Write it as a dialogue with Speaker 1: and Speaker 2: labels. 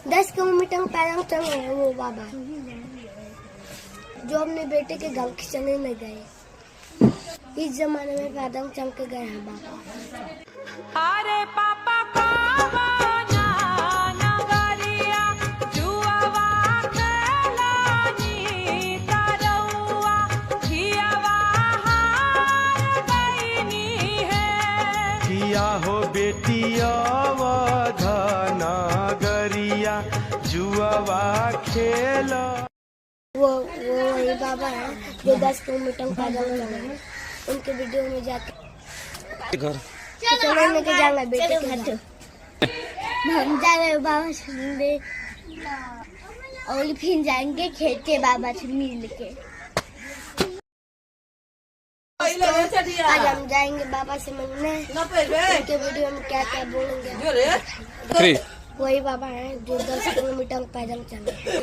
Speaker 1: 10 kilometre पैदल चल रहे हैं वो बाबा, जो अपने बेटे के घर खींचने न गए। इस जमाने में पैदल चल के गए हैं बाबा।
Speaker 2: अरे पापा
Speaker 3: किया हो बेटिया नगरिया जुआवा खेला।
Speaker 1: वो वही बाबा है जो 10 किलोमीटर पैदल चल रहे हैं। उनके वीडियो में जाके घर चले लेके जाना बेटे के घर। हम जा रहे बाबा से और फिर जाएंगे खेत के बाबा से मिल के। आज हम जाएंगे बाबा से मिलने। उनके वीडियो में क्या क्या बोलेंगे। वही बाबा है जो 10 किलोमीटर पैदल चल रहे हैं।